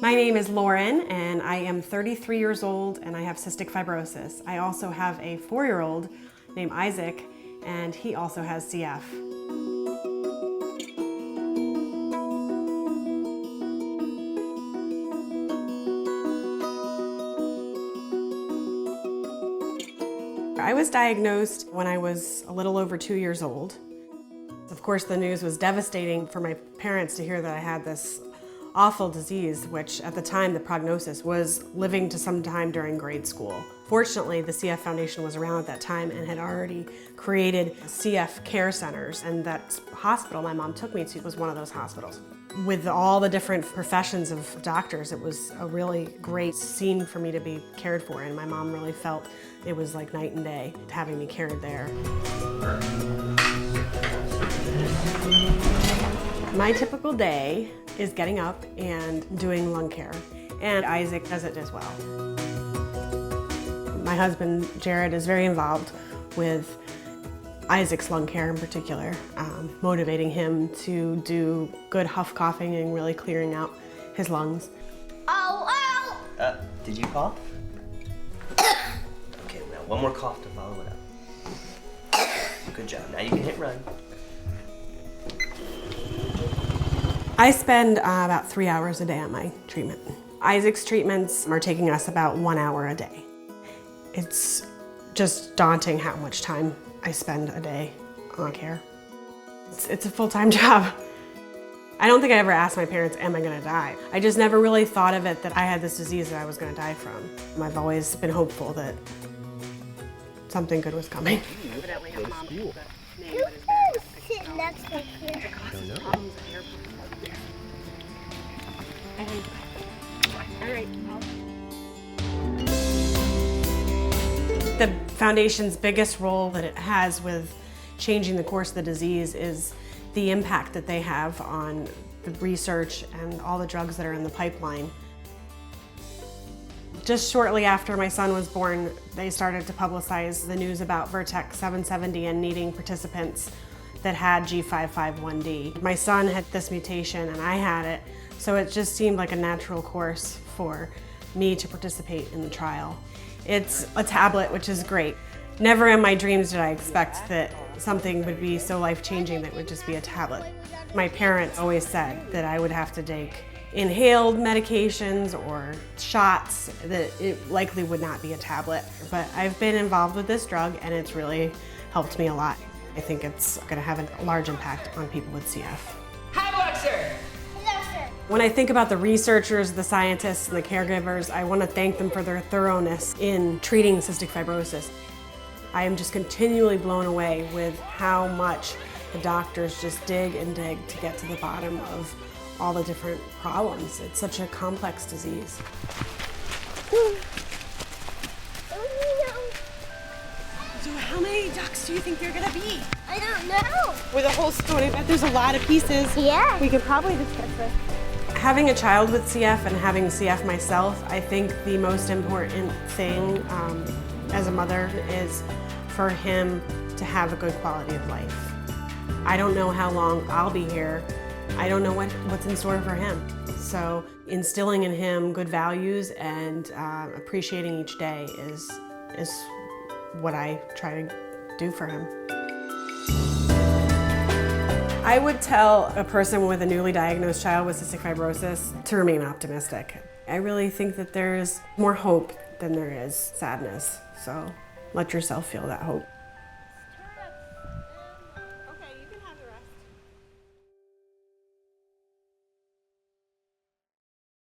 My name is Lauren and I am 33 years old and I have cystic fibrosis. I also have a 4-year-old named Isaac and he also has CF. I was diagnosed when I was a little over 2 years old. Of course, the news was devastating for my parents to hear that I had this awful disease, which at the time the prognosis was living to some time during grade school. Fortunately, the CF Foundation was around at that time and had already created CF care centers, and that hospital my mom took me to was one of those hospitals. With all the different professions of doctors, it was a really great scene for me to be cared for, and my mom really felt it was like night and day having me cared there. My typical day is getting up and doing lung care, and Isaac does it as well. My husband, Jared, is very involved with Isaac's lung care in particular, motivating him to do good huff coughing and really clearing out his lungs. Ow, ow! Did you cough? Okay, now one more cough to follow it up. Good job, now you can hit run. I spend about 3 hours a day on my treatment. Isaac's treatments are taking us about 1 hour a day. It's just daunting how much time I spend a day on care. It's a full-time job. I don't think I ever asked my parents, am I gonna die? I just never really thought of it that I had this disease that I was gonna die from. I've always been hopeful that something good was coming. Evidently have mom the name, but it's Sit next to here. it causes problems at the airport. All right. The foundation's biggest role that it has with changing the course of the disease is the impact that they have on the research and all the drugs that are in the pipeline. Just shortly after my son was born, they started to publicize the news about Vertex 770 and needing participants that had G551D. My son had this mutation and I had it, so it just seemed like a natural course for me to participate in the trial. It's a tablet, which is great. Never in my dreams did I expect that something would be so life-changing that it would just be a tablet. My parents always said that I would have to take inhaled medications or shots, that it likely would not be a tablet. But I've been involved with this drug and it's really helped me a lot. I think it's going to have a large impact on people with CF. Hi, Boxer! When I think about the researchers, the scientists, and the caregivers, I want to thank them for their thoroughness in treating cystic fibrosis. I am just continually blown away with how much the doctors just dig and dig to get to the bottom of all the different problems. It's such a complex disease. So how many ducks do you think there are gonna be? I don't know. With a whole stone, I bet there's a lot of pieces. Yeah. We could probably discuss this. Having a child with CF and having CF myself, I think the most important thing as a mother is for him to have a good quality of life. I don't know how long I'll be here. I don't know what's in store for him. So instilling in him good values and appreciating each day is what I try to do for him. I would tell a person with a newly diagnosed child with cystic fibrosis to remain optimistic. I really think that there's more hope than there is sadness, so let yourself feel that hope.